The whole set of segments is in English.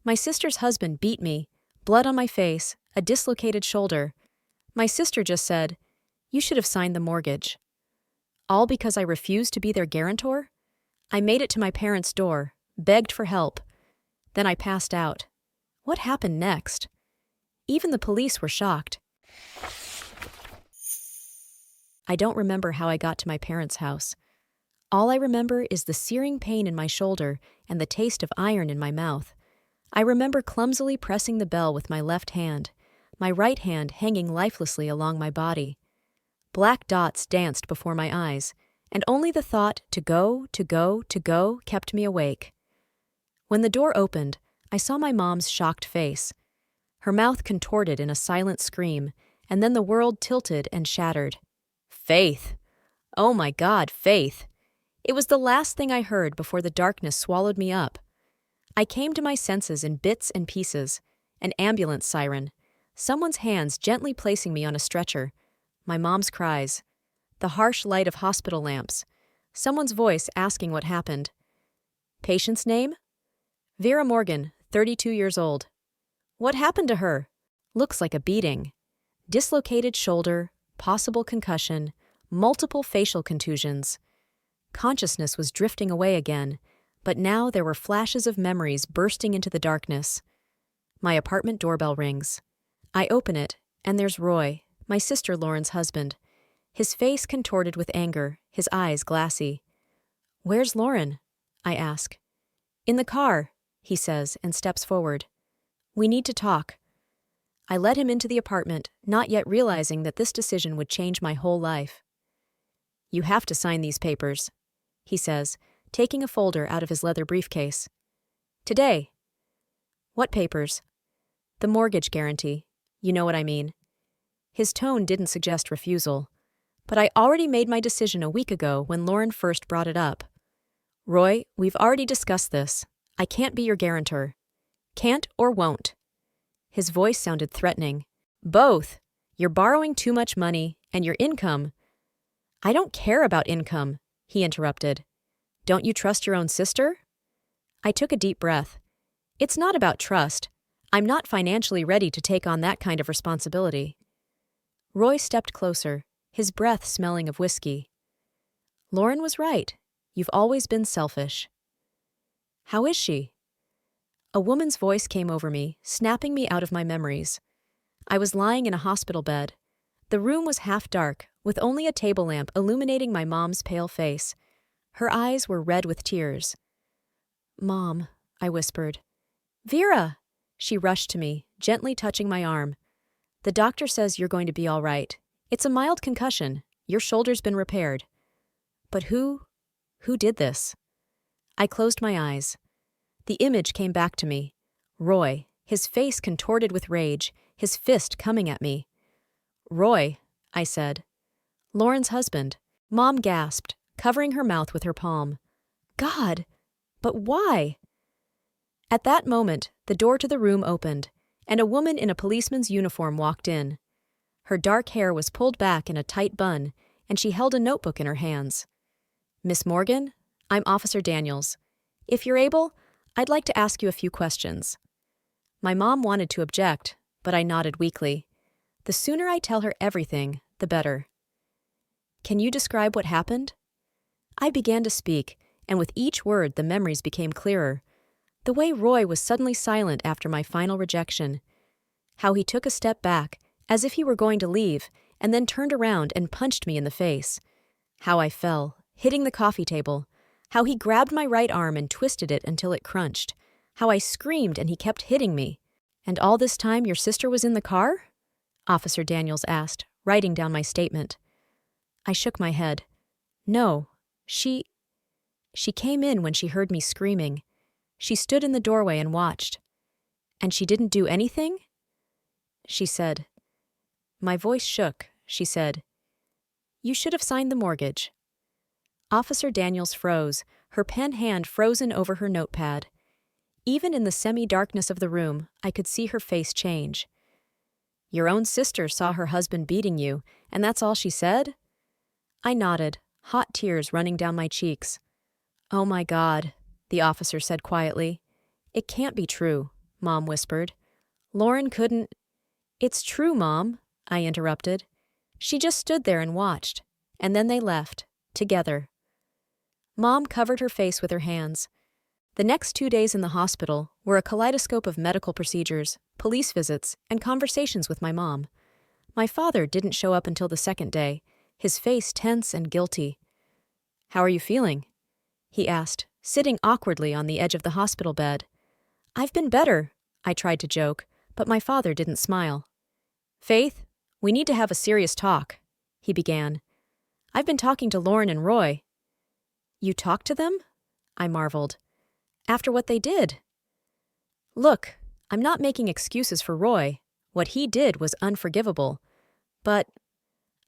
My sister's husband beat me, blood on my face, a dislocated shoulder. My sister just said, "You should have signed the mortgage." All because I refused to be their guarantor? I made it to my parents' door, begged for help. Then I passed out. What happened next? Even the police were shocked. I don't remember how I got to my parents' house. All I remember is the searing pain in my shoulder and the taste of iron in my mouth. I remember clumsily pressing the bell with my left hand, my right hand hanging lifelessly along my body. Black dots danced before my eyes, and only the thought to go, to go, to go kept me awake. When the door opened, I saw my mom's shocked face. Her mouth contorted in a silent scream, and then the world tilted and shattered. Faith! Oh my God, Faith! It was the last thing I heard before the darkness swallowed me up. I came to my senses in bits and pieces. An ambulance siren. Someone's hands gently placing me on a stretcher. My mom's cries. The harsh light of hospital lamps. Someone's voice asking what happened. Patient's name? Vera Morgan, 32 years old. What happened to her? Looks like a beating. Dislocated shoulder, possible concussion, multiple facial contusions. Consciousness was drifting away again, but now there were flashes of memories bursting into the darkness. My apartment doorbell rings. I open it, and there's Roy, my sister Lauren's husband. His face contorted with anger, his eyes glassy. "Where's Lauren?" I ask. "In the car," he says and steps forward. "We need to talk." I let him into the apartment, not yet realizing that this decision would change my whole life. "You have to sign these papers," he says, taking a folder out of his leather briefcase. "Today." "What papers?" "The mortgage guarantee. You know what I mean." His tone didn't suggest refusal, but I already made my decision a week ago when Lauren first brought it up. "Roy, we've already discussed this. I can't be your guarantor. Can't or won't." His voice sounded threatening. "Both. You're borrowing too much money, and your income—" "I don't care about income," he interrupted. "Don't you trust your own sister?" I took a deep breath. It's not about trust. I'm not financially ready to take on that kind of responsibility. Roy stepped closer, his breath smelling of whiskey. "Lauren was right. You've always been selfish." "How is she?" A woman's voice came over me, snapping me out of my memories. I was lying in a hospital bed. The room was half dark, with only a table lamp illuminating my mom's pale face. Her eyes were red with tears. "Mom," I whispered. "Vera!" She rushed to me, gently touching my arm. "The doctor says you're going to be all right. It's a mild concussion. Your shoulder's been repaired." "But who did this?" I closed my eyes. The image came back to me. Roy, his face contorted with rage, his fist coming at me. "Roy," I said. "Lauren's husband." Mom gasped, covering her mouth with her palm. "God! But why?" At that moment, the door to the room opened, and a woman in a policeman's uniform walked in. Her dark hair was pulled back in a tight bun, and she held a notebook in her hands. "Miss Morgan, I'm Officer Daniels. If you're able, I'd like to ask you a few questions." My mom wanted to object, but I nodded weakly. The sooner I tell her everything, the better. "Can you describe what happened?" I began to speak, and with each word the memories became clearer. The way Roy was suddenly silent after my final rejection. How he took a step back, as if he were going to leave, and then turned around and punched me in the face. How I fell, hitting the coffee table. How he grabbed my right arm and twisted it until it crunched. How I screamed and he kept hitting me. "And all this time your sister was in the car?" Officer Daniels asked, writing down my statement. I shook my head. "No, she came in when she heard me screaming. She stood in the doorway and watched." "And she didn't do anything?" She said. My voice shook. She said, "You should have signed the mortgage." Officer Daniels froze, her pen hand frozen over her notepad. Even in the semi-darkness of the room, I could see her face change. "Your own sister saw her husband beating you, and that's all she said?" I nodded, hot tears running down my cheeks. "Oh my God," the officer said quietly. "It can't be true. Mom whispered. Lauren couldn't. It's true, Mom, I interrupted. She just stood there and watched, and then they left, together. Mom covered her face with her hands. The next 2 days in the hospital were a kaleidoscope of medical procedures, police visits, and conversations with my mom. My father didn't show up until the second day, his face tense and guilty. How are you feeling? He asked, sitting awkwardly on the edge of the hospital bed. I've been better, I tried to joke, but my father didn't smile. Faith, we need to have a serious talk, he began. I've been talking to Lauren and Roy. You talked to them? I marveled. After what they did? Look, I'm not making excuses for Roy. What he did was unforgivable. But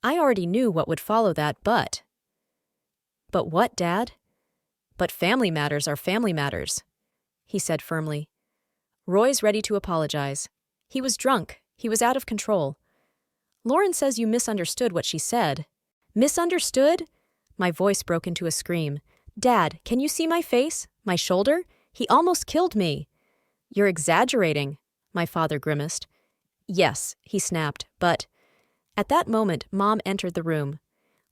I already knew what would follow that but. But what, Dad? But family matters are family matters, he said firmly. Roy's ready to apologize. He was drunk. He was out of control. Lauren says you misunderstood what she said. Misunderstood? My voice broke into a scream. Dad, can you see my face? My shoulder? He almost killed me. You're exaggerating, my father grimaced. Yes, he snapped, but... At that moment, Mom entered the room.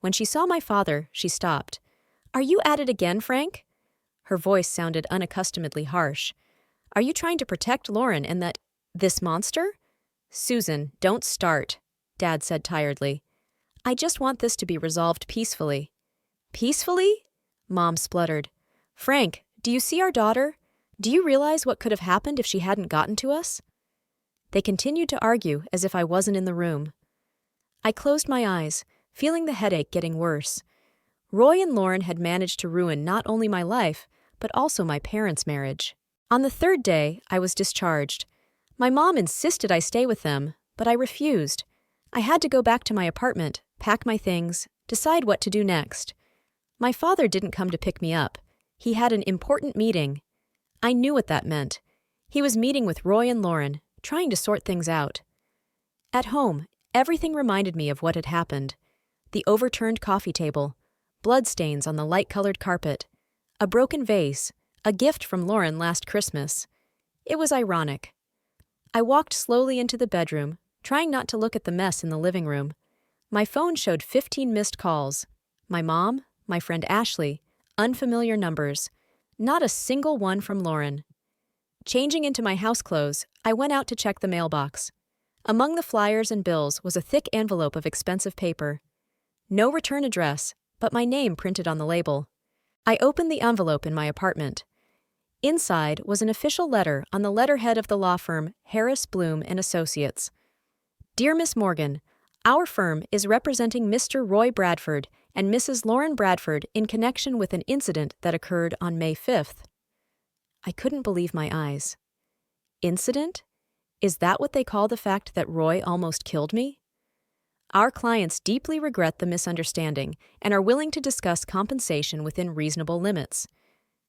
When she saw my father, she stopped. Are you at it again, Frank? Her voice sounded unaccustomedly harsh. Are you trying to protect Lauren and this monster? Susan, don't start, Dad said tiredly. I just want this to be resolved peacefully. Peacefully? Mom spluttered. Frank, do you see our daughter? Do you realize what could have happened if she hadn't gotten to us? They continued to argue as if I wasn't in the room. I closed my eyes, feeling the headache getting worse. Roy and Lauren had managed to ruin not only my life, but also my parents' marriage. On the third day, I was discharged. My mom insisted I stay with them, but I refused. I had to go back to my apartment, pack my things, decide what to do next. My father didn't come to pick me up. He had an important meeting. I knew what that meant. He was meeting with Roy and Lauren, trying to sort things out. At home, everything reminded me of what had happened. The overturned coffee table, bloodstains on the light-colored carpet, a broken vase, a gift from Lauren last Christmas. It was ironic. I walked slowly into the bedroom, trying not to look at the mess in the living room. My phone showed 15 missed calls. My mom, my friend Ashley, unfamiliar numbers. Not a single one from Lauren. Changing into my house clothes, I went out to check the mailbox. Among the flyers and bills was a thick envelope of expensive paper. No return address, but my name printed on the label. I opened the envelope in my apartment. Inside was an official letter on the letterhead of the law firm Harris, Bloom & Associates. Dear Miss Morgan, our firm is representing Mr. Roy Bradford and Mrs. Lauren Bradford in connection with an incident that occurred on May 5th. I couldn't believe my eyes. Incident? Is that what they call the fact that Roy almost killed me? Our clients deeply regret the misunderstanding and are willing to discuss compensation within reasonable limits.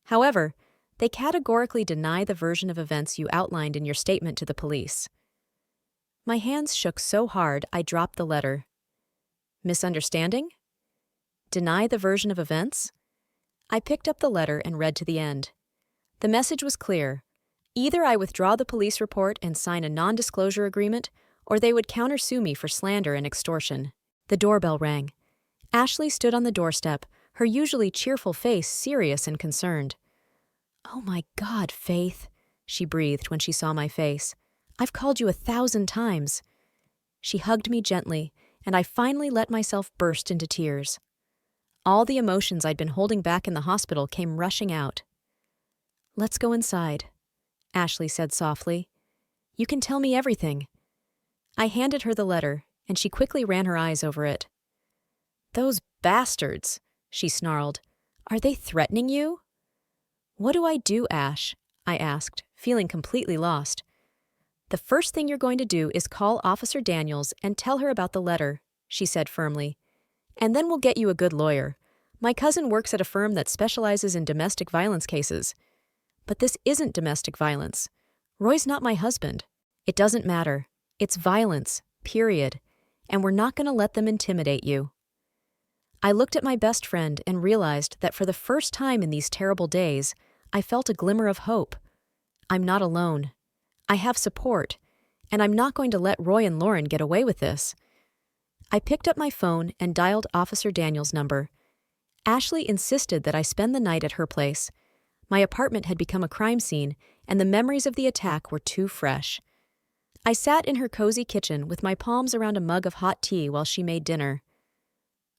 However, they categorically deny the version of events you outlined in your statement to the police. My hands shook so hard I dropped the letter. Misunderstanding? Deny the version of events? I picked up the letter and read to the end. The message was clear. Either I withdraw the police report and sign a non-disclosure agreement, or they would countersue me for slander and extortion. The doorbell rang. Ashley stood on the doorstep, her usually cheerful face serious and concerned. Oh my God, Faith, she breathed when she saw my face. I've called you 1,000 times. She hugged me gently, and I finally let myself burst into tears. All the emotions I'd been holding back in the hospital came rushing out. Let's go inside, Ashley said softly. You can tell me everything. I handed her the letter, and she quickly ran her eyes over it. Those bastards, she snarled. Are they threatening you? What do I do, Ash? I asked, feeling completely lost. The first thing you're going to do is call Officer Daniels and tell her about the letter, she said firmly. And then we'll get you a good lawyer. My cousin works at a firm that specializes in domestic violence cases. But this isn't domestic violence. Roy's not my husband. It doesn't matter. It's violence, period. And we're not going to let them intimidate you. I looked at my best friend and realized that for the first time in these terrible days, I felt a glimmer of hope. I'm not alone. I have support, and I'm not going to let Roy and Lauren get away with this. I picked up my phone and dialed Officer Daniel's number. Ashley insisted that I spend the night at her place. My apartment had become a crime scene, and the memories of the attack were too fresh. I sat in her cozy kitchen with my palms around a mug of hot tea while she made dinner.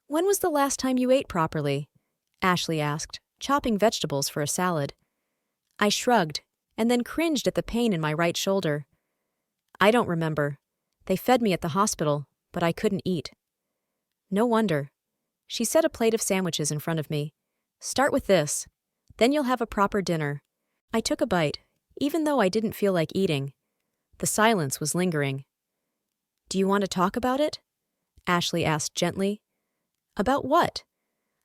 "When was the last time you ate properly?" Ashley asked, chopping vegetables for a salad. I shrugged, and then cringed at the pain in my right shoulder. "I don't remember. They fed me at the hospital, but I couldn't eat." "No wonder." She set a plate of sandwiches in front of me. "Start with this. Then you'll have a proper dinner." I took a bite, even though I didn't feel like eating. The silence was lingering. "Do you want to talk about it?" Ashley asked gently. "About what?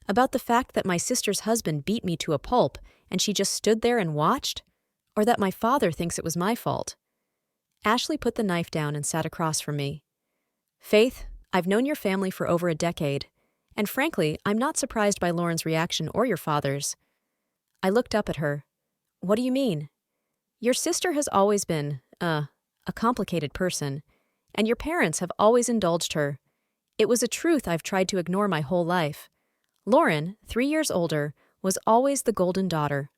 About the fact that my sister's husband beat me to a pulp and she just stood there and watched? Or that my father thinks it was my fault?" Ashley put the knife down and sat across from me. "Faith, I've known your family for over a decade, and frankly, I'm not surprised by Lauren's reaction or your father's." I looked up at her. "What do you mean?" "Your sister has always been, a complicated person, and your parents have always indulged her. It was a truth I've tried to ignore my whole life. Lauren, 3 years older, was always the golden daughter.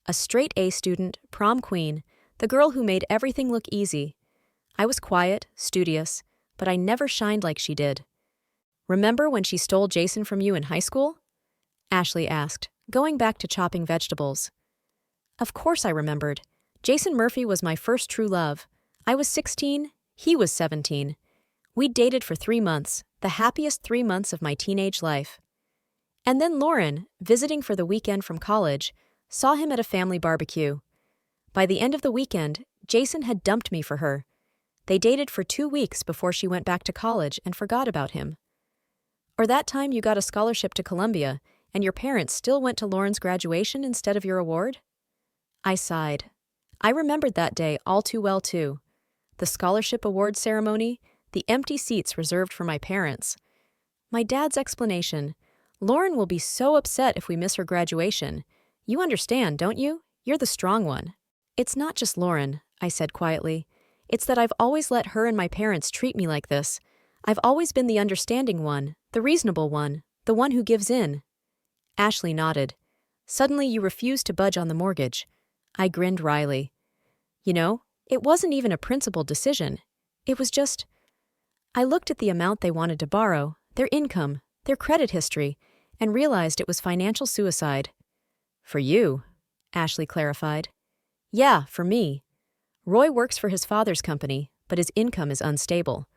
A straight A student, prom queen, the girl who made everything look easy. I was quiet, studious, but I never shined like she did." "Remember when she stole Jason from you in high school?" Ashley asked, going back to chopping vegetables. Of course I remembered. Jason Murphy was my first true love. I was 16, he was 17. We dated for 3 months, the happiest 3 months of my teenage life. And then Lauren, visiting for the weekend from college, saw him at a family barbecue. By the end of the weekend, Jason had dumped me for her. They dated for 2 weeks before she went back to college and forgot about him. Or that time you got a scholarship to Columbia, and your parents still went to Lauren's graduation instead of your award? I sighed. I remembered that day all too well, too. The scholarship award ceremony, the empty seats reserved for my parents. My dad's explanation: "Lauren will be so upset if we miss her graduation. You understand, don't you? You're the strong one." "It's not just Lauren," I said quietly. "It's that I've always let her and my parents treat me like this. I've always been the understanding one, the reasonable one, the one who gives in." Ashley nodded. "Suddenly you refused to budge on the mortgage." I grinned wryly. "You know, it wasn't even a principled decision. It was just—" I looked at the amount they wanted to borrow, their income, their credit history, and realized it was financial suicide. "For you," Ashley clarified. "Yeah, for me. Roy works for his father's company, but his income is unstable.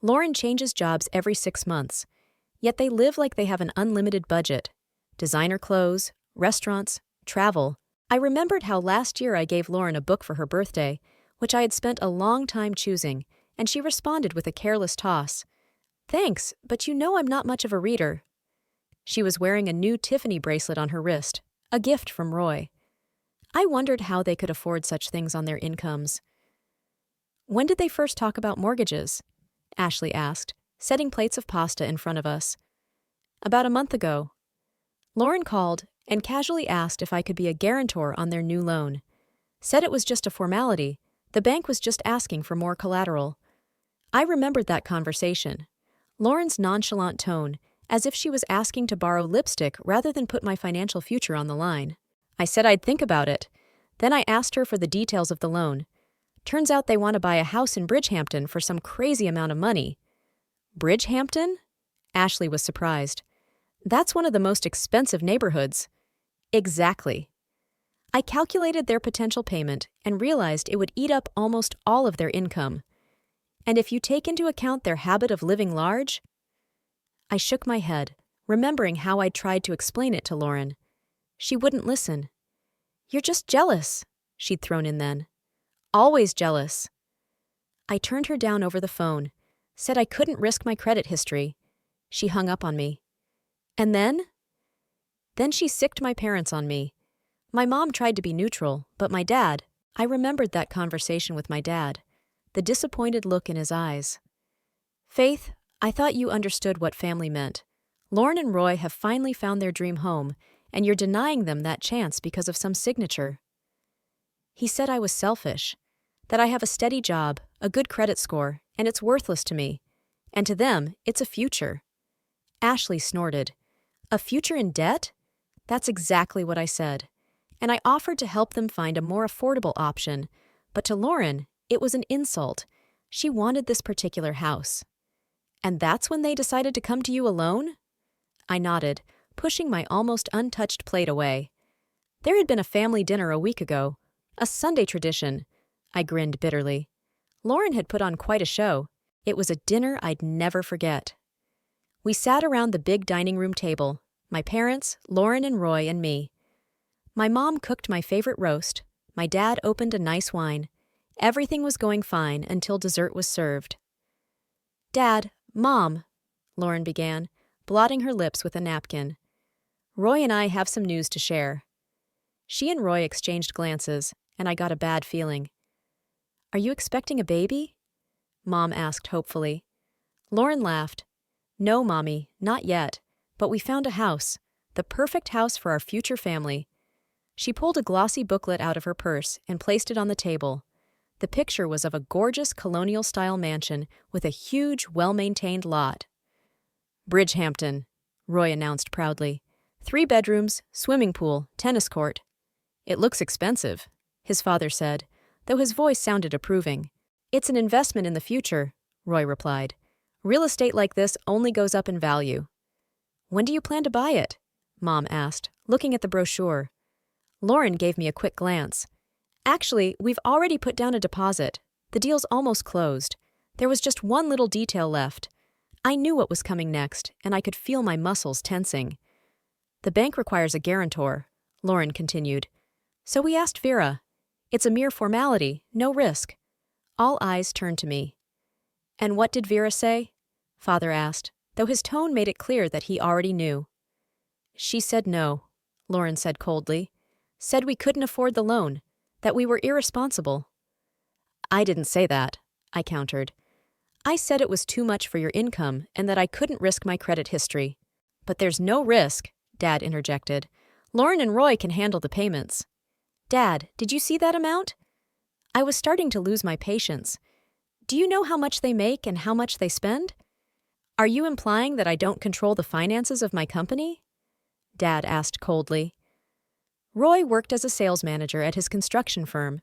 Lauren changes jobs every 6 months, yet they live like they have an unlimited budget. Designer clothes, restaurants, travel. I remembered how last year I gave Lauren a book for her birthday, which I had spent a long time choosing, and she responded with a careless toss. "Thanks, but you know I'm not much of a reader." She was wearing a new Tiffany bracelet on her wrist, a gift from Roy. I wondered how they could afford such things on their incomes. "When did they first talk about mortgages?" Ashley asked, setting plates of pasta in front of us. "About a month ago." Lauren called and casually asked if I could be a guarantor on their new loan. Said it was just a formality. The bank was just asking for more collateral. I remembered that conversation. Lauren's nonchalant tone, as if she was asking to borrow lipstick rather than put my financial future on the line. I said I'd think about it. Then I asked her for the details of the loan. Turns out they want to buy a house in Bridgehampton for some crazy amount of money. "Bridgehampton?" Ashley was surprised. "That's one of the most expensive neighborhoods." "Exactly." I calculated their potential payment and realized it would eat up almost all of their income. And if you take into account their habit of living large? I shook my head, remembering how I'd tried to explain it to Lauren. She wouldn't listen. "You're just jealous," she'd thrown in then. "Always jealous." I turned her down over the phone, said I couldn't risk my credit history. She hung up on me. And then? Then she sicked my parents on me. My mom tried to be neutral, but my dad— I remembered that conversation with my dad, the disappointed look in his eyes. "Faith, I thought you understood what family meant. Lauren and Roy have finally found their dream home, and you're denying them that chance because of some signature." He said I was selfish. That I have a steady job, a good credit score, and it's worthless to me. And to them, it's a future. Ashley snorted. A future in debt? That's exactly what I said. And I offered to help them find a more affordable option. But to Lauren, it was an insult. She wanted this particular house. And that's when they decided to come to you alone? I nodded, pushing my almost untouched plate away. There had been a family dinner a week ago. A Sunday tradition. I grinned bitterly. Lauren had put on quite a show. It was a dinner I'd never forget. We sat around the big dining room table, my parents, Lauren and Roy, and me. My mom cooked my favorite roast. My dad opened a nice wine. Everything was going fine until dessert was served. Dad, Mom, Lauren began, blotting her lips with a napkin. Roy and I have some news to share. She and Roy exchanged glances, and I got a bad feeling. Are you expecting a baby? Mom asked hopefully. Lauren laughed. No, Mommy, not yet, but we found a house, the perfect house for our future family. She pulled a glossy booklet out of her purse and placed it on the table. The picture was of a gorgeous colonial-style mansion with a huge, well-maintained lot. Bridgehampton, Roy announced proudly. 3 bedrooms, swimming pool, tennis court. It looks expensive, his father said, though his voice sounded approving. It's an investment in the future, Roy replied. Real estate like this only goes up in value. When do you plan to buy it? Mom asked, looking at the brochure. Lauren gave me a quick glance. Actually, we've already put down a deposit. The deal's almost closed. There was just one little detail left. I knew what was coming next, and I could feel my muscles tensing. The bank requires a guarantor, Lauren continued. So we asked Vera. It's a mere formality, no risk. All eyes turned to me. And what did Vera say? Father asked, though his tone made it clear that he already knew. She said no, Lauren said coldly. Said we couldn't afford the loan, that we were irresponsible. I didn't say that, I countered. I said it was too much for your income and that I couldn't risk my credit history. But there's no risk, Dad interjected. Lauren and Roy can handle the payments. Dad, did you see that amount? I was starting to lose my patience. Do you know how much they make and how much they spend? Are you implying that I don't control the finances of my company? Dad asked coldly. Roy worked as a sales manager at his construction firm.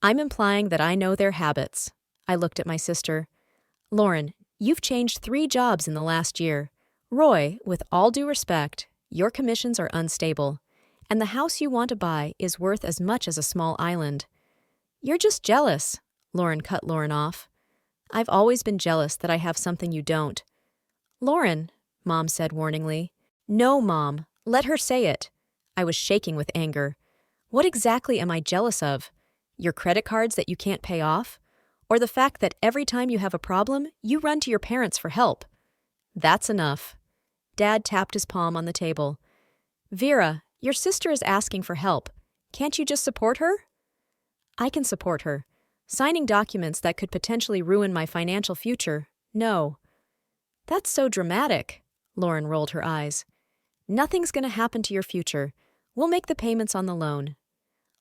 I'm implying that I know their habits. I looked at my sister. Lauren, you've changed 3 jobs in the last year. Roy, with all due respect, your commissions are unstable, and the house you want to buy is worth as much as a small island. You're just jealous, Lauren cut Lauren off. I've always been jealous that I have something you don't. Lauren, Mom said warningly. No, Mom, let her say it. I was shaking with anger. What exactly am I jealous of? Your credit cards that you can't pay off? Or the fact that every time you have a problem, you run to your parents for help? That's enough. Dad tapped his palm on the table. Vera, your sister is asking for help. Can't you just support her? I can support her. Signing documents that could potentially ruin my financial future, no. That's so dramatic, Lauren rolled her eyes. Nothing's going to happen to your future. We'll make the payments on the loan.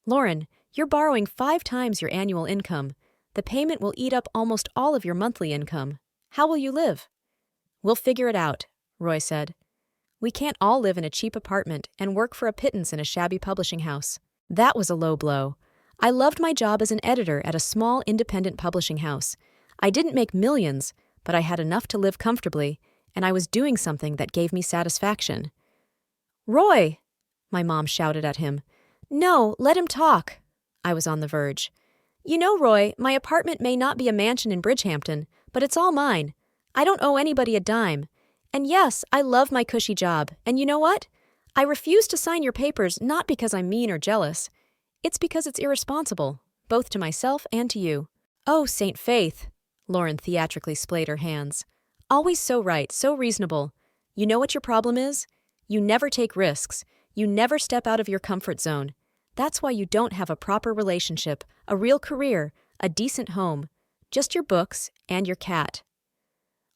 Lauren, you're borrowing 5 times your annual income. The payment will eat up almost all of your monthly income. How will you live? We'll figure it out, Roy said. We can't all live in a cheap apartment and work for a pittance in a shabby publishing house. That was a low blow. I loved my job as an editor at a small independent publishing house. I didn't make millions, but I had enough to live comfortably, and I was doing something that gave me satisfaction. Roy! My mom shouted at him. No, let him talk. I was on the verge. You know, Roy, my apartment may not be a mansion in Bridgehampton, but it's all mine. I don't owe anybody a dime. And yes, I love my cushy job, and you know what? I refuse to sign your papers not because I'm mean or jealous. It's because it's irresponsible, both to myself and to you. Oh, Saint Faith, Lauren theatrically splayed her hands. Always so right, so reasonable. You know what your problem is? You never take risks. You never step out of your comfort zone. That's why you don't have a proper relationship, a real career, a decent home. Just your books and your cat.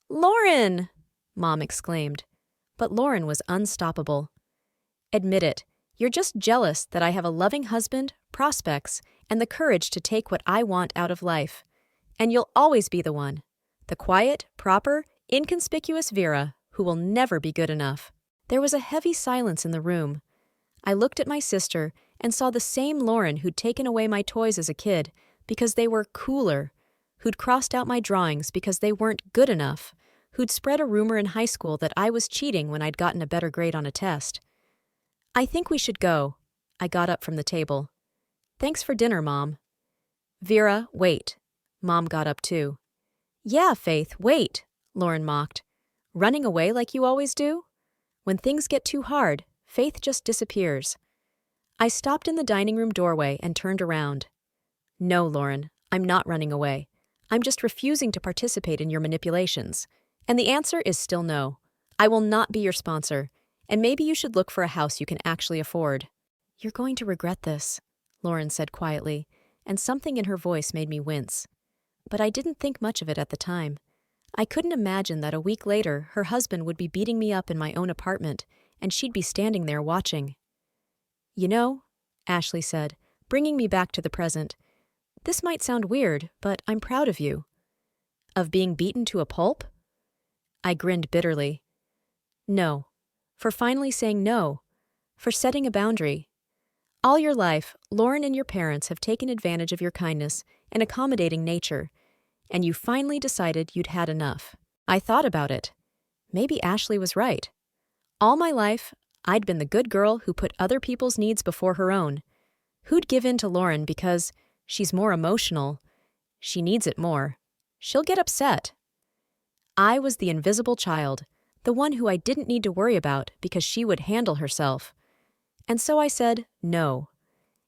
Lauren! Mom exclaimed. But Lauren was unstoppable. Admit it, You're just jealous that I have a loving husband, prospects, and the courage to take what I want out of life. And you'll always be the one. The quiet, proper, inconspicuous Vera who will never be good enough. There was a heavy silence in the room. I looked at my sister and saw the same Lauren who'd taken away my toys as a kid because they were cooler, who'd crossed out my drawings because they weren't good enough, who'd spread a rumor in high school that I was cheating when I'd gotten a better grade on a test. I think we should go. I got up from the table. Thanks for dinner, Mom. Vera, wait. Mom got up too. Yeah, Faith, wait, Lauren mocked. Running away like you always do? When things get too hard, Faith just disappears. I stopped in the dining room doorway and turned around. No, Lauren, I'm not running away. I'm just refusing to participate in your manipulations. And the answer is still no. I will not be your sponsor, and maybe you should look for a house you can actually afford. You're going to regret this, Lauren said quietly, and something in her voice made me wince. But I didn't think much of it at the time. I couldn't imagine that a week later her husband would be beating me up in my own apartment, and she'd be standing there watching. You know, Ashley said, bringing me back to the present, this might sound weird, but I'm proud of you. Of being beaten to a pulp? I grinned bitterly. No. For finally saying no. For setting a boundary. All your life, Lauren and your parents have taken advantage of your kindness and accommodating nature, and you finally decided you'd had enough. I thought about it. Maybe Ashley was right. All my life, I'd been the good girl who put other people's needs before her own, who'd give in to Lauren because she's more emotional. She needs it more. She'll get upset. I was the invisible child, the one who I didn't need to worry about because she would handle herself. And so I said no.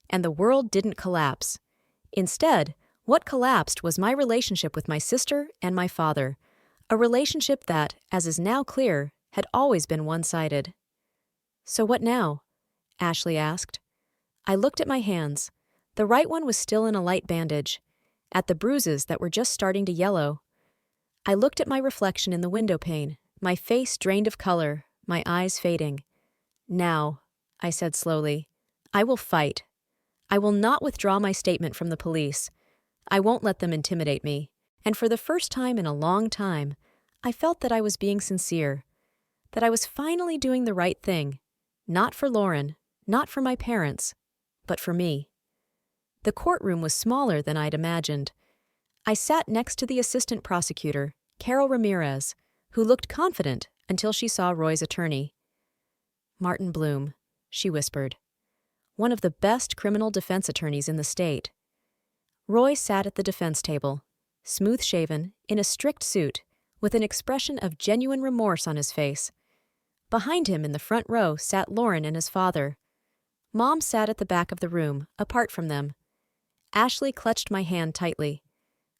And the world didn't collapse. Instead, what collapsed was my relationship with my sister and my father, a relationship that, as is now clear, had always been one-sided. So what now? Ashley asked. I looked at my hands. The right one was still in a light bandage, at the bruises that were just starting to yellow. I looked at my reflection in the window pane, my face drained of color, my eyes fading. Now, I said slowly, I will fight. I will not withdraw my statement from the police. I won't let them intimidate me. And for the first time in a long time, I felt that I was being sincere, that I was finally doing the right thing, not for Lauren, not for my parents, but for me. The courtroom was smaller than I'd imagined. I sat next to the assistant prosecutor, Carol Ramirez, who looked confident until she saw Roy's attorney. Martin Bloom, she whispered. One of the best criminal defense attorneys in the state. Roy sat at the defense table, smooth-shaven, in a strict suit, with an expression of genuine remorse on his face. Behind him in the front row sat Lauren and his father. Mom sat at the back of the room, apart from them. Ashley clutched my hand tightly.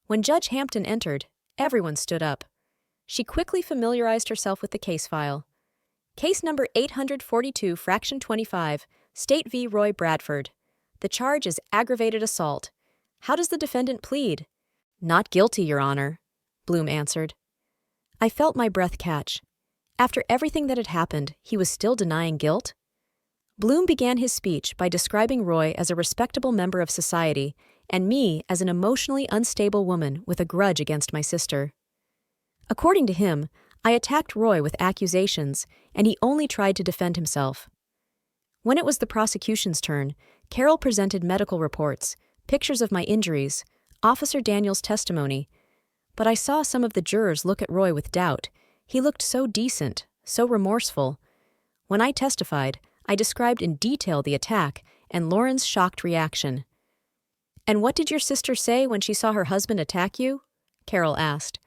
When Judge Hampton entered, everyone stood up. She quickly familiarized herself with the case file. Case number 842, Fraction 25, State v. Roy Bradford. The charge is aggravated assault. How does the defendant plead? Not guilty, Your Honor, Bloom answered. I felt my breath catch. After everything that had happened, he was still denying guilt? Bloom began his speech by describing Roy as a respectable member of society and me as an emotionally unstable woman with a grudge against my sister. According to him, I attacked Roy with accusations, and he only tried to defend himself. When it was the prosecution's turn, Carol presented medical reports, pictures of my injuries, Officer Daniel's testimony. But I saw some of the jurors look at Roy with doubt. He looked so decent, so remorseful. When I testified, I described in detail the attack and Lauren's shocked reaction. And what did your sister say when she saw her husband attack you? Carol asked.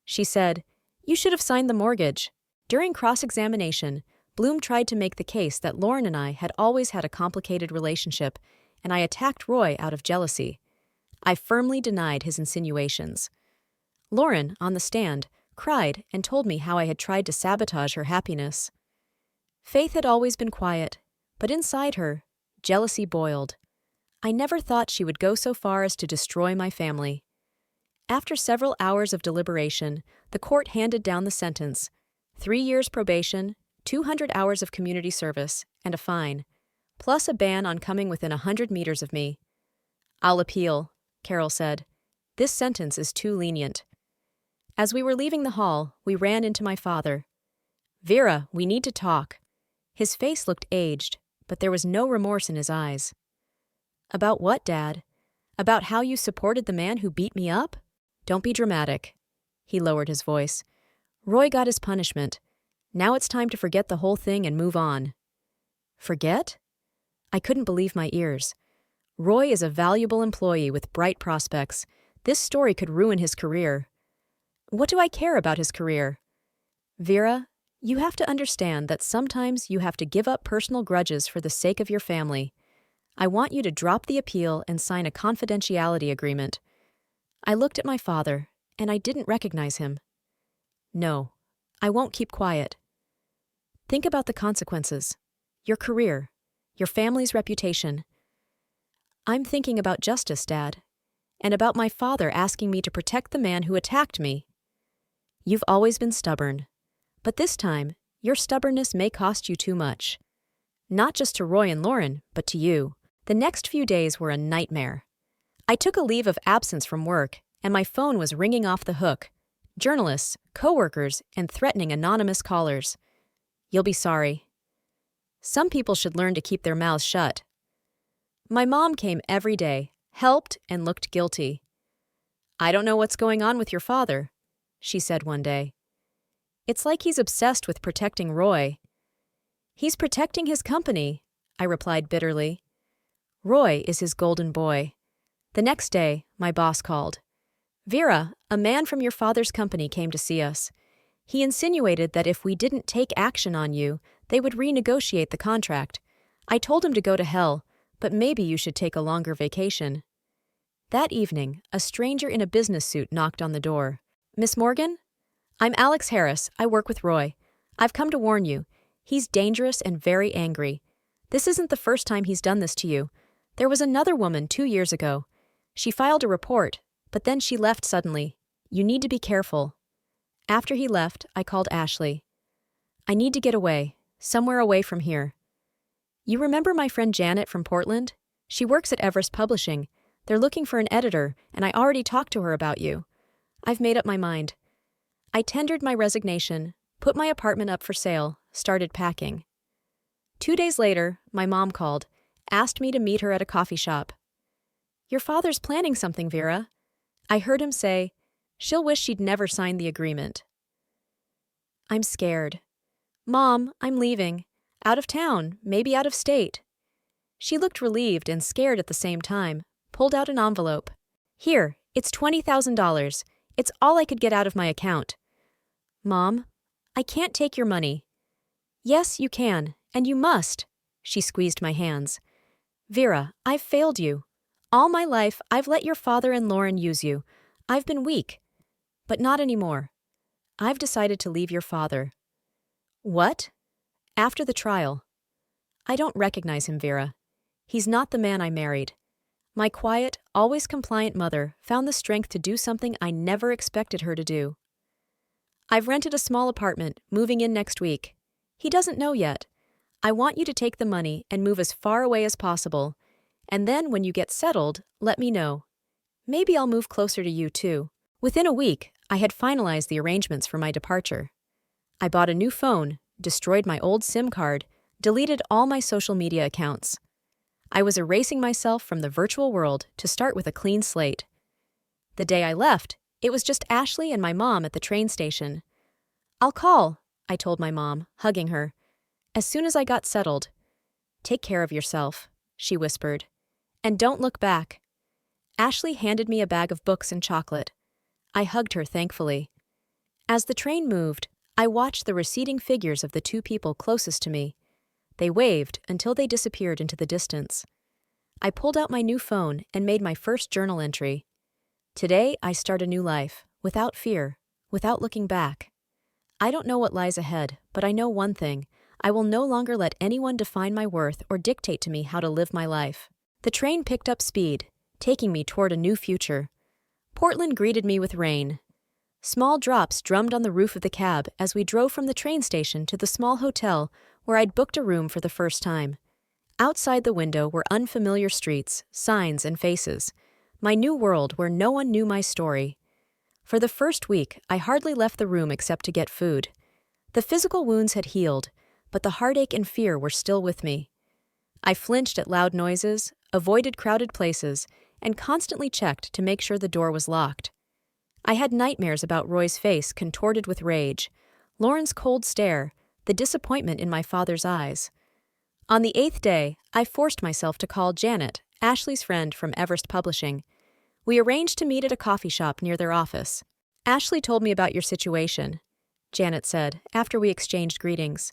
She said, You should have signed the mortgage. During cross-examination, Bloom tried to make the case that Lauren and I had always had a complicated relationship, and I attacked Roy out of jealousy. I firmly denied his insinuations. Lauren, on the stand, cried and told me how I had tried to sabotage her happiness. Faith had always been quiet, but inside her, jealousy boiled. I never thought she would go so far as to destroy my family. After several hours of deliberation, the court handed down the sentence: 3 years probation, 200 hours of community service, and a fine. plus a ban on coming within 100 meters of me. I'll appeal, Carol said. This sentence is too lenient. As we were leaving the hall, we ran into my father. Vera, we need to talk. His face looked aged, but there was no remorse in his eyes. About what, Dad? About how you supported the man who beat me up? Don't be dramatic. He lowered his voice. Roy got his punishment. Now it's time to forget the whole thing and move on. Forget? I couldn't believe my ears. Roy is a valuable employee with bright prospects. This story could ruin his career. What do I care about his career? Vera, you have to understand that sometimes you have to give up personal grudges for the sake of your family. I want you to drop the appeal and sign a confidentiality agreement. I looked at my father, and I didn't recognize him. No, I won't keep quiet. Think about the consequences. Your career, your family's reputation. I'm thinking about justice, Dad, and about my father asking me to protect the man who attacked me. You've always been stubborn, but this time, your stubbornness may cost you too much. Not just to Roy and Lauren, but to you. The next few days were a nightmare. I took a leave of absence from work, and my phone was ringing off the hook. Journalists, coworkers, and threatening anonymous callers. You'll be sorry. Some people should learn to keep their mouths shut. My mom came every day, helped, and looked guilty. I don't know what's going on with your father, she said one day. It's like he's obsessed with protecting Roy. He's protecting his company, I replied bitterly. Roy is his golden boy. The next day, my boss called. Vera, a man from your father's company came to see us. He insinuated that if we didn't take action on you, they would renegotiate the contract. I told him to go to hell, but maybe you should take a longer vacation. That evening, a stranger in a business suit knocked on the door. Miss Morgan? I'm Alex Harris. I work with Roy. I've come to warn you. He's dangerous and very angry. This isn't the first time he's done this to you. There was another woman 2 years ago. She filed a report, but then she left suddenly. You need to be careful. After he left, I called Ashley. I need to get away, somewhere away from here. You remember my friend Janet from Portland? She works at Everest Publishing. They're looking for an editor, and I already talked to her about you. I've made up my mind. I tendered my resignation, put my apartment up for sale, started packing. 2 days later, my mom called, asked me to meet her at a coffee shop. Your father's planning something, Vera. I heard him say, she'll wish she'd never signed the agreement. I'm scared. Mom, I'm leaving. Out of town, maybe out of state. She looked relieved and scared at the same time, pulled out an envelope. Here, it's $20,000. It's all I could get out of my account. Mom, I can't take your money. Yes, you can, and you must. She squeezed my hands. Vera, I've failed you. All my life, I've let your father and Lauren use you. I've been weak. But not anymore. I've decided to leave your father. What? After the trial. I don't recognize him, Vera. He's not the man I married. My quiet, always compliant mother found the strength to do something I never expected her to do. I've rented a small apartment, moving in next week. He doesn't know yet. I want you to take the money and move as far away as possible. And then when you get settled, let me know. Maybe I'll move closer to you too. Within a week, I had finalized the arrangements for my departure. I bought a new phone, destroyed my old SIM card, deleted all my social media accounts. I was erasing myself from the virtual world to start with a clean slate. The day I left, it was just Ashley and my mom at the train station. I'll call, I told my mom, hugging her. As soon as I got settled. Take care of yourself, she whispered. And don't look back. Ashley handed me a bag of books and chocolate. I hugged her thankfully. As the train moved, I watched the receding figures of the two people closest to me. They waved until they disappeared into the distance. I pulled out my new phone and made my first journal entry. Today, I start a new life, without fear, without looking back. I don't know what lies ahead, but I know one thing. I will no longer let anyone define my worth or dictate to me how to live my life. The train picked up speed, taking me toward a new future. Portland greeted me with rain. Small drops drummed on the roof of the cab as we drove from the train station to the small hotel where I'd booked a room for the first time. Outside the window were unfamiliar streets, signs, and faces. My new world where no one knew my story. For the first week, I hardly left the room except to get food. The physical wounds had healed, but the heartache and fear were still with me. I flinched at loud noises, avoided crowded places, and constantly checked to make sure the door was locked. I had nightmares about Roy's face contorted with rage, Lauren's cold stare, the disappointment in my father's eyes. On the 8th day, I forced myself to call Janet, Ashley's friend from Everest Publishing. We arranged to meet at a coffee shop near their office. "Ashley told me about your situation," Janet said, after we exchanged greetings.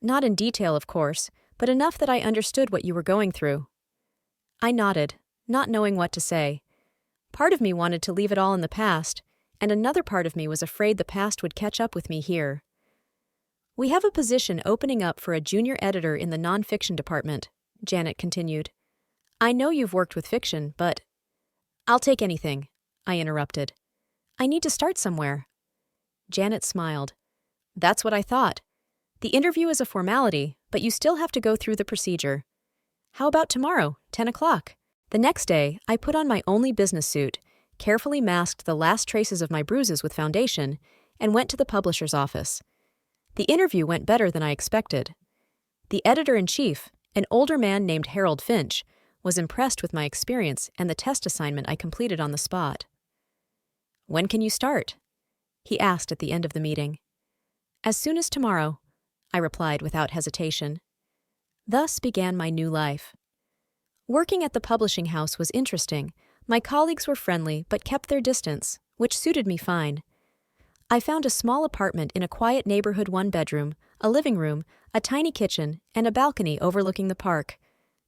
"Not in detail, of course, but enough that I understood what you were going through." I nodded, not knowing what to say. Part of me wanted to leave it all in the past, and another part of me was afraid the past would catch up with me here. "We have a position opening up for a junior editor in the nonfiction department," Janet continued. "I know you've worked with fiction, but—" "I'll take anything," I interrupted. "I need to start somewhere." Janet smiled. "That's what I thought. The interview is a formality, but you still have to go through the procedure. How about tomorrow, 10 o'clock? The next day, I put on my only business suit, carefully masked the last traces of my bruises with foundation, and went to the publisher's office. The interview went better than I expected. The editor-in-chief, an older man named Harold Finch, was impressed with my experience and the test assignment I completed on the spot. "When can you start?" he asked at the end of the meeting. "As soon as tomorrow," I replied without hesitation. Thus began my new life. Working at the publishing house was interesting. My colleagues were friendly but kept their distance, which suited me fine. I found a small apartment in a quiet neighborhood, 1 bedroom, a living room, a tiny kitchen, and a balcony overlooking the park.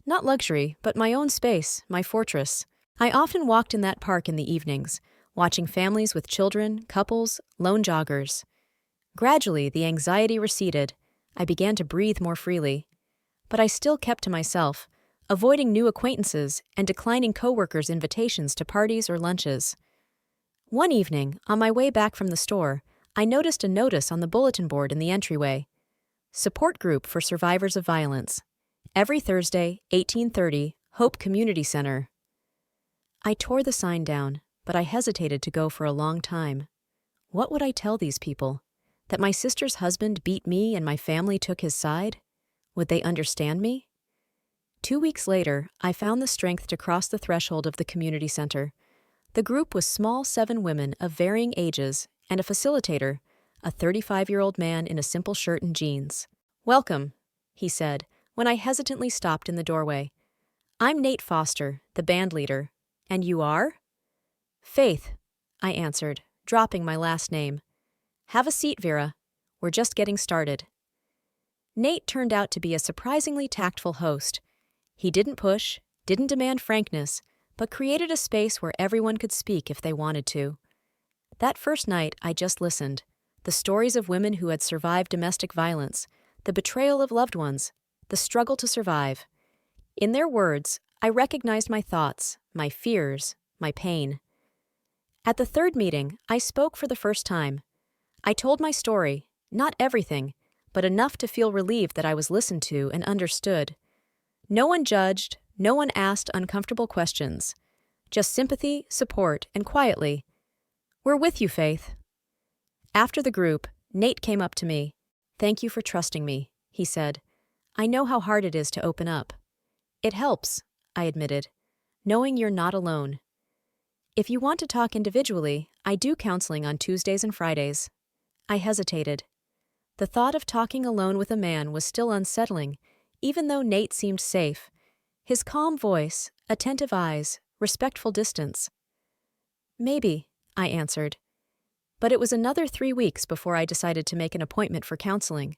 Not luxury, but my own space, my fortress. I often walked in that park in the evenings, watching families with children, couples, lone joggers. Gradually, the anxiety receded. I began to breathe more freely. But I still kept to myself, avoiding new acquaintances and declining coworkers' invitations to parties or lunches. One evening, on my way back from the store, I noticed a notice on the bulletin board in the entryway. Support Group for Survivors of Violence. Every Thursday, 18:30, Hope Community Center. I tore the sign down, but I hesitated to go for a long time. What would I tell these people? That my sister's husband beat me and my family took his side? Would they understand me? 2 weeks later, I found the strength to cross the threshold of the community center. The group was small 7 women of varying ages and a facilitator, a 35-year-old man in a simple shirt and jeans. "Welcome," he said, when I hesitantly stopped in the doorway. "I'm Nate Foster, the band leader. And you are?" "Faith," I answered, dropping my last name. "Have a seat, Vera. We're just getting started." Nate turned out to be a surprisingly tactful host. He didn't push, didn't demand frankness, but created a space where everyone could speak if they wanted to. That first night, I just listened. The stories of women who had survived domestic violence, the betrayal of loved ones, the struggle to survive. In their words, I recognized my thoughts, my fears, my pain. At the 3rd meeting, I spoke for the first time. I told my story, not everything, but enough to feel relieved that I was listened to and understood. No one judged, no one asked uncomfortable questions. Just sympathy, support, and quietly, "We're with you, Faith." After the group, Nate came up to me. "Thank you for trusting me," he said. "I know how hard it is to open up." "It helps," I admitted, "knowing you're not alone." "If you want to talk individually, I do counseling on Tuesdays and Fridays." I hesitated. The thought of talking alone with a man was still unsettling, even though Nate seemed safe. His calm voice, attentive eyes, respectful distance. "Maybe," I answered. But it was another 3 weeks before I decided to make an appointment for counseling.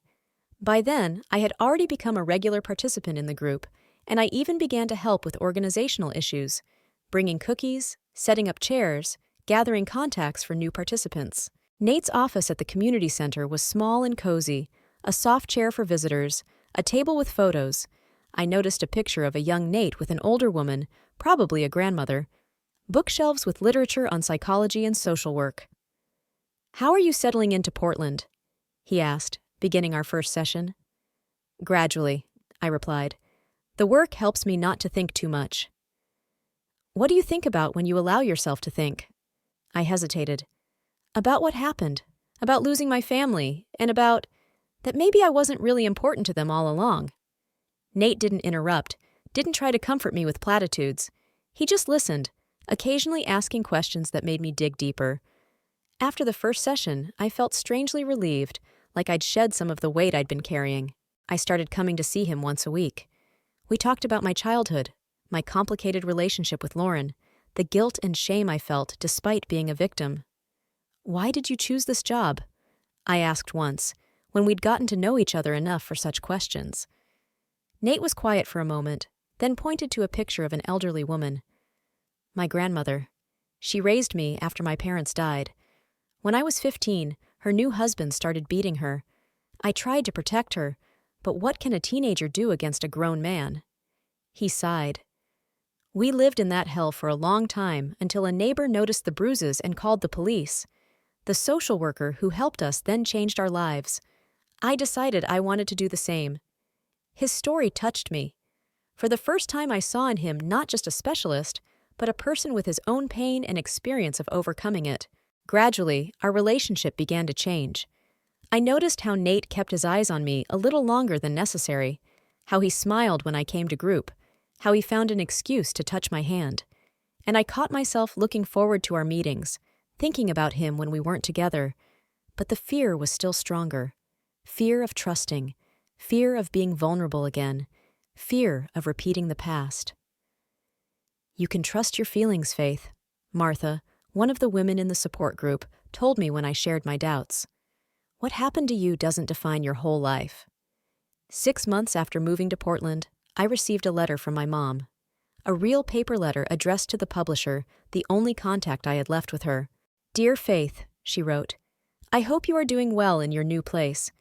By then, I had already become a regular participant in the group, and I even began to help with organizational issues, bringing cookies, setting up chairs, gathering contacts for new participants. Nate's office at the community center was small and cozy, a soft chair for visitors, a table with photos. I noticed a picture of a young Nate with an older woman, probably a grandmother, bookshelves with literature on psychology and social work. "How are you settling into Portland?" he asked, beginning our first session. "Gradually," I replied. The work helps me not to think too much. What do you think about when you allow yourself to think? I hesitated. About what happened, about losing my family, and about that maybe I wasn't really important to them all along. Nate didn't interrupt, didn't try to comfort me with platitudes. He just listened, occasionally asking questions that made me dig deeper. After the first session, I felt strangely relieved, like I'd shed some of the weight I'd been carrying. I started coming to see him once a week. We talked about my childhood, my complicated relationship with Lauren, the guilt and shame I felt despite being a victim. "Why did you choose this job?" I asked once, when we'd gotten to know each other enough for such questions. Nate was quiet for a moment, then pointed to a picture of an elderly woman. "My grandmother. She raised me after my parents died. When I was 15, her new husband started beating her. I tried to protect her, but what can a teenager do against a grown man?" He sighed. "We lived in that hell for a long time until a neighbor noticed the bruises and called the police. The social worker who helped us then changed our lives. I decided I wanted to do the same." His story touched me. For the first time I saw in him not just a specialist, but a person with his own pain and experience of overcoming it. Gradually, our relationship began to change. I noticed how Nate kept his eyes on me a little longer than necessary, how he smiled when I came to group, how he found an excuse to touch my hand. And I caught myself looking forward to our meetings, thinking about him when we weren't together. But the fear was still stronger. Fear of trusting, fear of being vulnerable again, fear of repeating the past. "You can trust your feelings, Faith," Martha, one of the women in the support group, told me when I shared my doubts. "What happened to you doesn't define your whole life." 6 months after moving to Portland, I received a letter from my mom. A real paper letter addressed to the publisher, the only contact I had left with her. "Dear Faith," she wrote, "I hope you are doing well in your new place.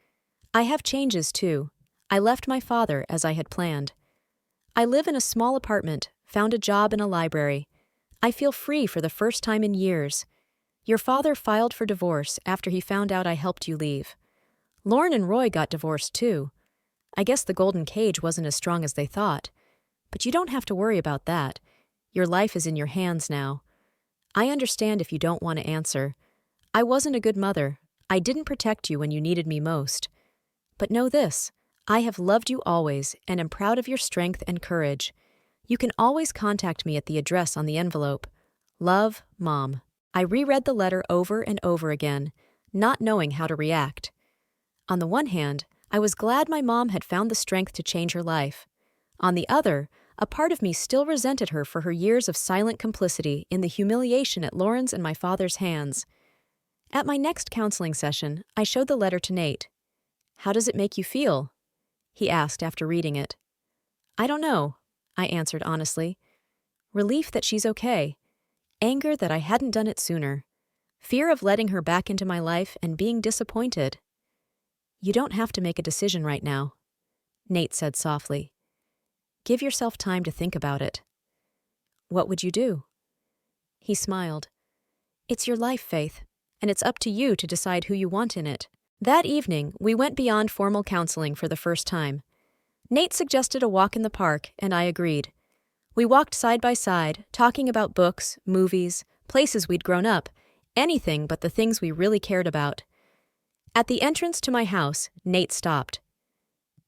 I have changes too. I left my father as I had planned. I live in a small apartment, found a job in a library. I feel free for the first time in years. Your father filed for divorce after he found out I helped you leave. Lauren and Roy got divorced too. I guess the golden cage wasn't as strong as they thought. But you don't have to worry about that. Your life is in your hands now. I understand if you don't want to answer. I wasn't a good mother. I didn't protect you when you needed me most. But know this, I have loved you always and am proud of your strength and courage. You can always contact me at the address on the envelope. Love, Mom." I reread the letter over and over again, not knowing how to react. On the one hand, I was glad my mom had found the strength to change her life. On the other, a part of me still resented her for her years of silent complicity in the humiliation at Lauren's and my father's hands. At my next counseling session, I showed the letter to Nate. "How does it make you feel?" he asked after reading it. "I don't know," I answered honestly. Relief that she's okay. Anger that I hadn't done it sooner. Fear of letting her back into my life and being disappointed. "You don't have to make a decision right now," Nate said softly. "Give yourself time to think about it." "What would you do?" He smiled. "It's your life, Faith, and it's up to you to decide who you want in it." That evening, we went beyond formal counseling for the first time. Nate suggested a walk in the park, and I agreed. We walked side by side, talking about books, movies, places we'd grown up, anything but the things we really cared about. At the entrance to my house, Nate stopped.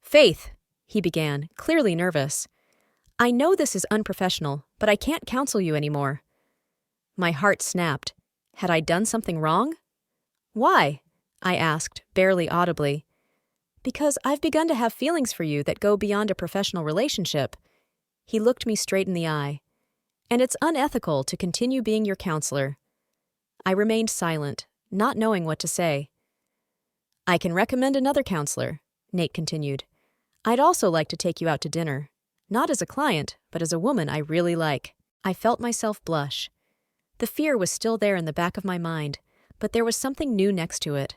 "Faith," he began, clearly nervous. "I know this is unprofessional, but I can't counsel you anymore." My heart snapped. Had I done something wrong? "Why?" I asked, barely audibly. "Because I've begun to have feelings for you that go beyond a professional relationship." He looked me straight in the eye. "And it's unethical to continue being your counselor." I remained silent, not knowing what to say. "I can recommend another counselor," Nate continued. "I'd also like to take you out to dinner. Not as a client, but as a woman I really like." I felt myself blush. The fear was still there in the back of my mind, but there was something new next to it.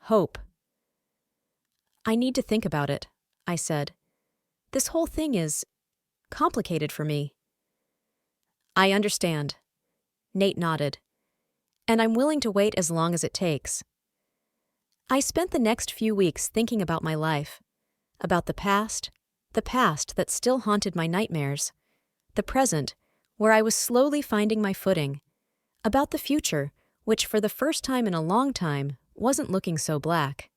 Hope. "I need to think about it," I said. "This whole thing is complicated for me." "I understand." Nate nodded. "And I'm willing to wait as long as it takes." I spent the next few weeks thinking about my life, about the past, The past that still haunted my nightmares. The present, where I was slowly finding my footing. About the future, which for the first time in a long time wasn't looking so black.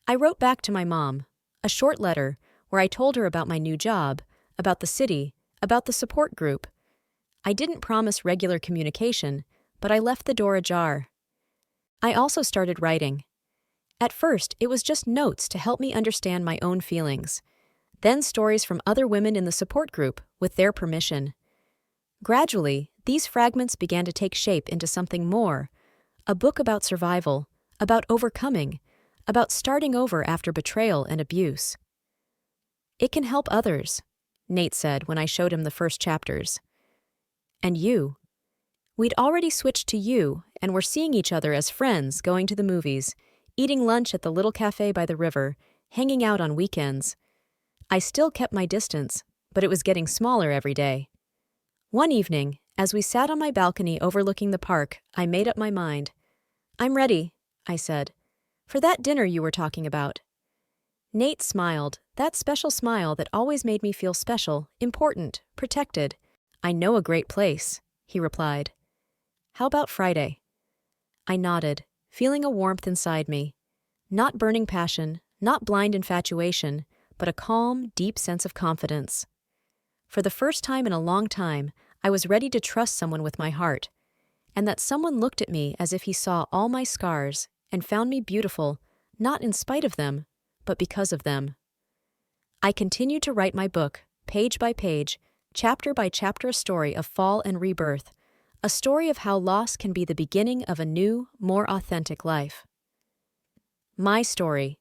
I wrote back to my mom, a short letter where I told her about my new job, about the city, about the support group. I didn't promise regular communication, but I left the door ajar. I also started writing. At first, it was just notes to help me understand my own feelings. Then stories from other women in the support group, with their permission. Gradually, these fragments began to take shape into something more, a book about survival, about overcoming, about starting over after betrayal and abuse. It can help others, Nate said when I showed him the first chapters. And you. We'd already switched to you and were seeing each other as friends, going to the movies, eating lunch at the little cafe by the river, hanging out on weekends. I still kept my distance, but it was getting smaller every day. One evening, as we sat on my balcony overlooking the park, I made up my mind. "I'm ready," I said, "for that dinner you were talking about." Nate smiled, that special smile that always made me feel special, important, protected. "I know a great place," he replied. "How about Friday?" I nodded, feeling a warmth inside me. Not burning passion, not blind infatuation, but a calm, deep sense of confidence. For the first time in a long time, I was ready to trust someone with my heart, and that someone looked at me as if he saw all my scars and found me beautiful, not in spite of them, but because of them. I continued to write my book, page by page, chapter by chapter, a story of fall and rebirth, a story of how loss can be the beginning of a new, more authentic life. My story.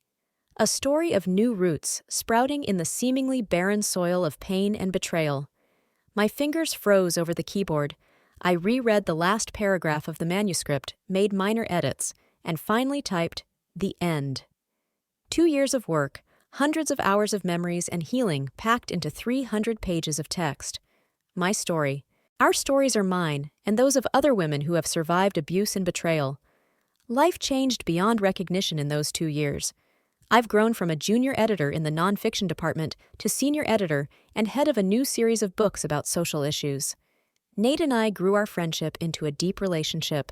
A story of new roots sprouting in the seemingly barren soil of pain and betrayal. My fingers froze over the keyboard. I reread the last paragraph of the manuscript, made minor edits, and finally typed, "The End." 2 years of work, hundreds of hours of memories and healing packed into 300 pages of text. My story. Our stories are mine, and those of other women who have survived abuse and betrayal. Life changed beyond recognition in those 2 years. I've grown from a junior editor in the nonfiction department to senior editor and head of a new series of books about social issues. Nate and I grew our friendship into a deep relationship,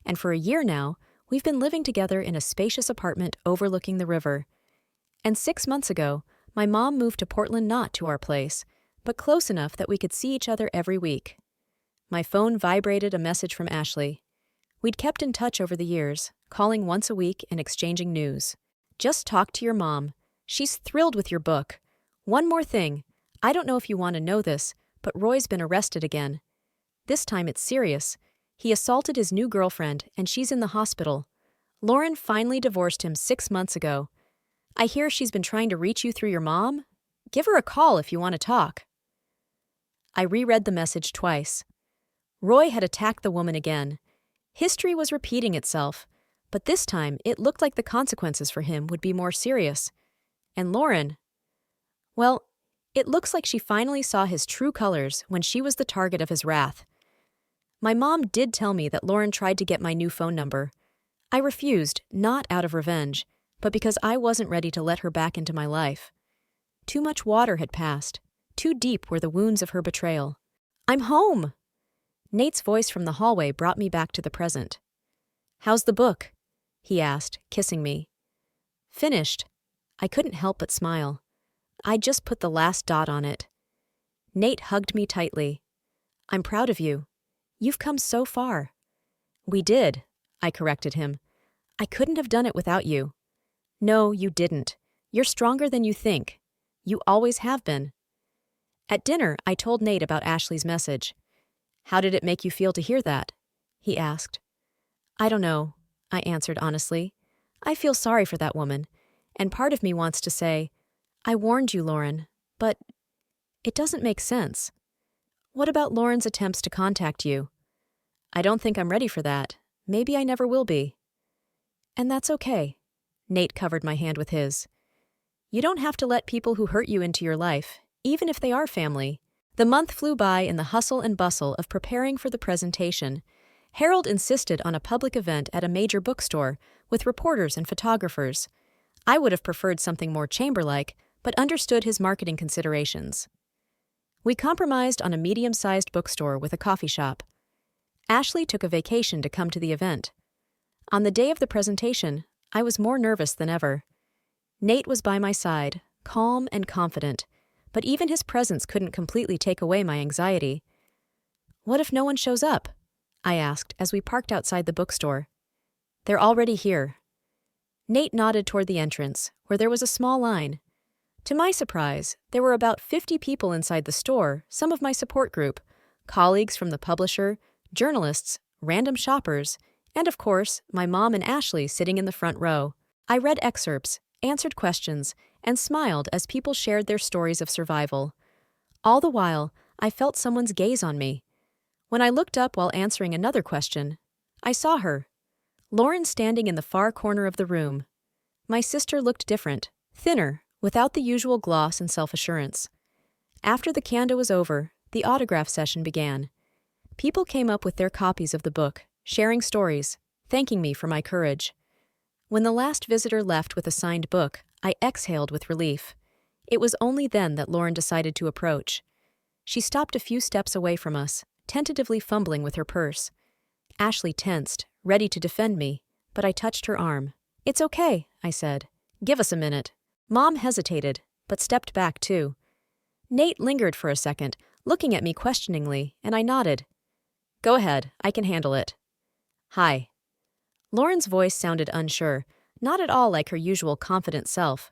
and for a year now, we've been living together in a spacious apartment overlooking the river. And 6 months ago, my mom moved to Portland, not to our place, but close enough that we could see each other every week. My phone vibrated a message from Ashley. We'd kept in touch over the years, calling once a week and exchanging news. "Just talk to your mom. She's thrilled with your book. One more thing. I don't know if you want to know this, but Roy's been arrested again. This time it's serious. He assaulted his new girlfriend, and she's in the hospital. Lauren finally divorced him 6 months ago. I hear she's been trying to reach you through your mom. Give her a call if you want to talk." I reread the message twice. Roy had attacked the woman again. History was repeating itself, but this time it looked like the consequences for him would be more serious. And Lauren, well, it looks like she finally saw his true colors when she was the target of his wrath. My mom did tell me that Lauren tried to get my new phone number. I refused, not out of revenge, but because I wasn't ready to let her back into my life. Too much water had passed. Too deep were the wounds of her betrayal. "I'm home!" Nate's voice from the hallway brought me back to the present. "How's the book?" he asked, kissing me. "Finished." I couldn't help but smile. I just put the last dot on it. Nate hugged me tightly. "I'm proud of you. You've come so far." "We did," I corrected him. "I couldn't have done it without you." "No, you didn't. You're stronger than you think. You always have been." At dinner, I told Nate about Ashley's message. "How did it make you feel to hear that?" he asked. "I don't know," I answered honestly. "I feel sorry for that woman, and part of me wants to say, 'I warned you, Lauren,' but it doesn't make sense. What about Lauren's attempts to contact you?" "I don't think I'm ready for that. Maybe I never will be." "And that's okay." Nate covered my hand with his. "You don't have to let people who hurt you into your life, even if they are family." The month flew by in the hustle and bustle of preparing for the presentation. Harold insisted on a public event at a major bookstore with reporters and photographers. I would have preferred something more chamber-like, but understood his marketing considerations. We compromised on a medium-sized bookstore with a coffee shop. Ashley took a vacation to come to the event. On the day of the presentation, I was more nervous than ever. Nate was by my side, calm and confident, but even his presence couldn't completely take away my anxiety. "What if no one shows up?" I asked as we parked outside the bookstore. "They're already here." Nate nodded toward the entrance, where there was a small line. To my surprise, there were about 50 people inside the store, some of my support group, colleagues from the publisher, journalists, random shoppers, and of course, my mom and Ashley sitting in the front row. I read excerpts, answered questions, and smiled as people shared their stories of survival. All the while, I felt someone's gaze on me. When I looked up while answering another question, I saw her. Lauren standing in the far corner of the room. My sister looked different, thinner, without the usual gloss and self-assurance. After the cando was over, the autograph session began. People came up with their copies of the book, sharing stories, thanking me for my courage. When the last visitor left with a signed book, I exhaled with relief. It was only then that Lauren decided to approach. She stopped a few steps away from us, tentatively fumbling with her purse. Ashley tensed, ready to defend me, but I touched her arm. "It's okay," I said. "Give us a minute." Mom hesitated, but stepped back too. Nate lingered for a second, looking at me questioningly, and I nodded. "Go ahead, I can handle it." "Hi." Lauren's voice sounded unsure, not at all like her usual confident self.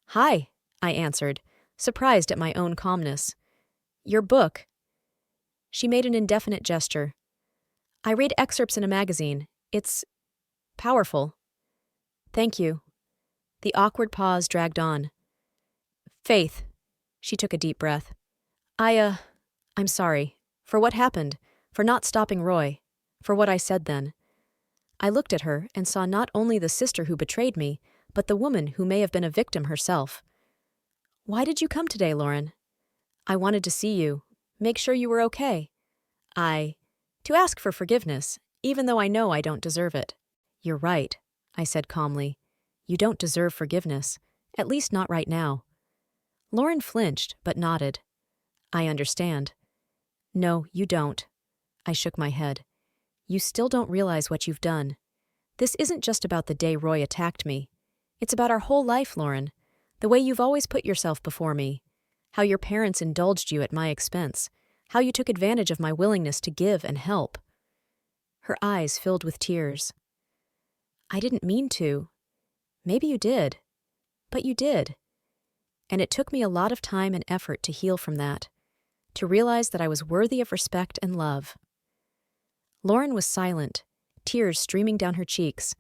"Hi," I answered, surprised at my own calmness. "Your book." She made an indefinite gesture. "I read excerpts in a magazine. It's powerful." "Thank you." The awkward pause dragged on. "Faith." She took a deep breath. I'm sorry. For what happened. For not stopping Roy. For what I said then." I looked at her and saw not only the sister who betrayed me, but the woman who may have been a victim herself. "Why did you come today, Lauren?" "I wanted to see you. Make sure you were okay." To ask for forgiveness, even though I know I don't deserve it." "You're right," I said calmly. "You don't deserve forgiveness, at least not right now." Lauren flinched, but nodded. "I understand." "No, you don't." I shook my head. "You still don't realize what you've done. This isn't just about the day Roy attacked me. It's about our whole life, Lauren. The way you've always put yourself before me. How your parents indulged you at my expense. How you took advantage of my willingness to give and help." Her eyes filled with tears. "I didn't mean to. Maybe you did. But you did. And it took me a lot of time and effort to heal from that. To realize that I was worthy of respect and love." Lauren was silent, tears streaming down her cheeks.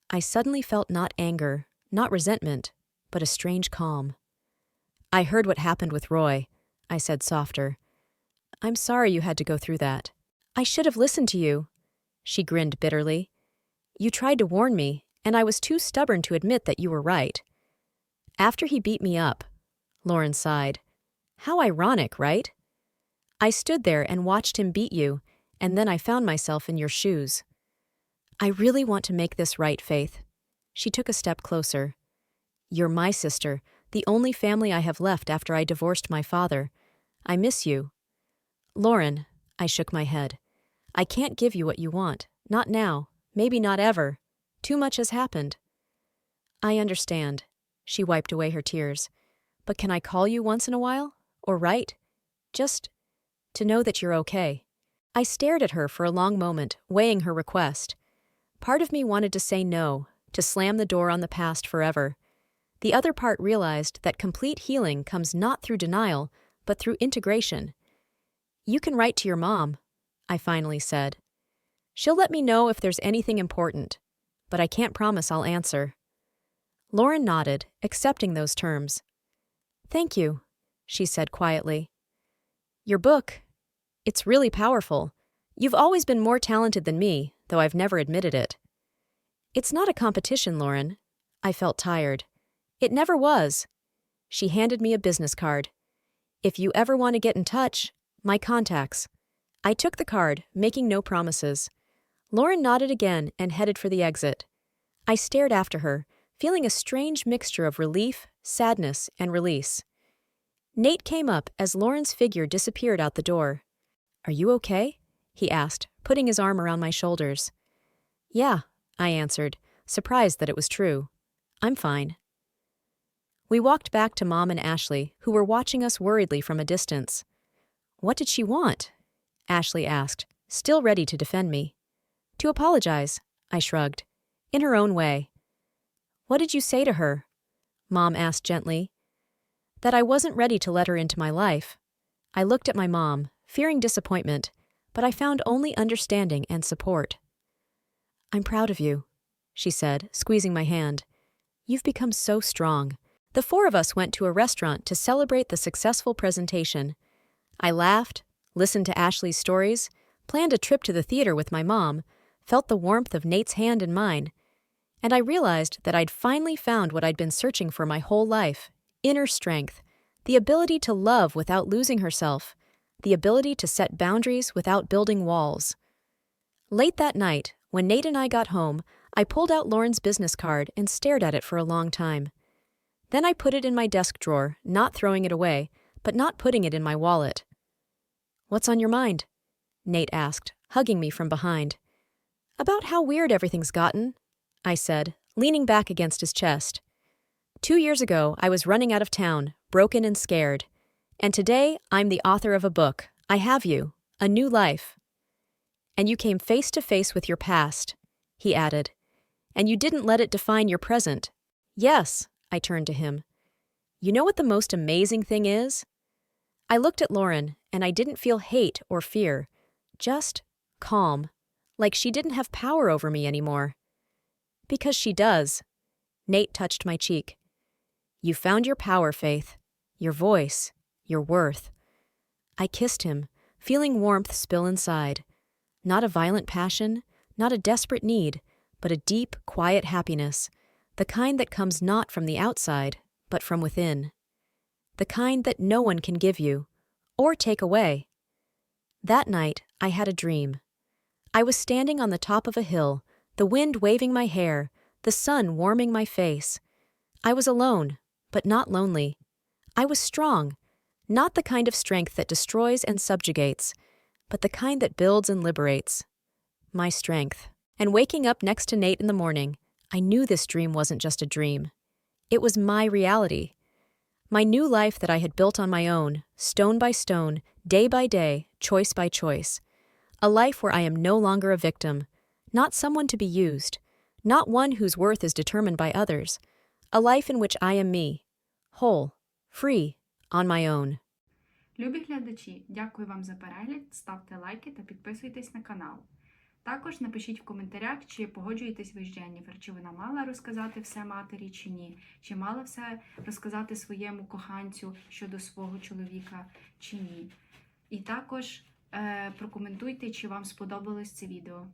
I suddenly felt not anger, not resentment, but a strange calm. "I heard what happened with Roy," I said softer. "I'm sorry you had to go through that." "I should have listened to you." She grinned bitterly. "You tried to warn me, and I was too stubborn to admit that you were right." "After he beat me up," Lauren sighed. "How ironic, right? I stood there and watched him beat you, and then I found myself in your shoes." "I really want to make this right, Faith." She took a step closer. "You're my sister, the only family I have left after I divorced my father. I miss you." "Lauren," I shook my head. "I can't give you what you want. Not now. Maybe not ever. Too much has happened." "I understand." She wiped away her tears. "But can I call you once in a while? Or write? Just to know that you're okay." I stared at her for a long moment, weighing her request. Part of me wanted to say no, to slam the door on the past forever. The other part realized that complete healing comes not through denial, but through integration. "You can write to your mom," I finally said. "She'll let me know if there's anything important, but I can't promise I'll answer." Lauren nodded, accepting those terms. "Thank you," she said quietly. "Your book, it's really powerful. You've always been more talented than me, though I've never admitted it." "It's not a competition, Lauren." I felt tired. "It never was." She handed me a business card. "If you ever want to get in touch, my contacts." I took the card, making no promises. Lauren nodded again and headed for the exit. I stared after her, feeling a strange mixture of relief, sadness, and release. Nate came up as Lauren's figure disappeared out the door. "Are you okay?" he asked, putting his arm around my shoulders. "Yeah," I answered, surprised that it was true. "I'm fine." We walked back to Mom and Ashley, who were watching us worriedly from a distance. "What did she want?" Ashley asked, still ready to defend me. "To apologize," I shrugged, in her own way. "What did you say to her?" Mom asked gently. "That I wasn't ready to let her into my life." I looked at my mom, fearing disappointment, but I found only understanding and support. "I'm proud of you," she said, squeezing my hand. "You've become so strong." The four of us went to a restaurant to celebrate the successful presentation. I laughed, listened to Ashley's stories, planned a trip to the theater with my mom, felt the warmth of Nate's hand in mine, and I realized that I'd finally found what I'd been searching for my whole life: inner strength, the ability to love without losing herself, the ability to set boundaries without building walls. Late that night, when Nate and I got home, I pulled out Lauren's business card and stared at it for a long time. Then I put it in my desk drawer, not throwing it away, but not putting it in my wallet. "What's on your mind?" Nate asked, hugging me from behind. "About how weird everything's gotten," I said, leaning back against his chest. 2 years ago, I was running out of town, broken and scared. And today, I'm the author of a book, I Have You, A New Life. "And you came face to face with your past," he added. "And you didn't let it define your present." "Yes," I turned to him. "You know what the most amazing thing is?" I looked at Lauren, and I didn't feel hate or fear, just calm, like she didn't have power over me anymore. "Because she does." Nate touched my cheek. "You found your power, Faith, your voice, your worth." I kissed him, feeling warmth spill inside. Not a violent passion, not a desperate need, but a deep, quiet happiness, the kind that comes not from the outside, but from within. The kind that no one can give you, or take away. That night, I had a dream. I was standing on the top of a hill, the wind waving my hair, the sun warming my face. I was alone, but not lonely. I was strong, not the kind of strength that destroys and subjugates, but the kind that builds and liberates. My strength. And waking up next to Nate in the morning, I knew this dream wasn't just a dream. It was my reality. My new life that I had built on my own, stone by stone, day by day, choice by choice. A life where I am no longer a victim, not someone to be used, not one whose worth is determined by others. A life in which I am me, whole, free, on my own. Любі глядачі, дякую вам за перегляд, ставте лайки та підписуйтесь на канал. Також напишіть в коментарях, чи погоджуєтесь ви з Дженніфер, чи вона мала розказати все матері, чи ні, чи мала все розказати своєму коханцю щодо свого чоловіка, чи ні. І також прокоментуйте, чи вам сподобалось це відео.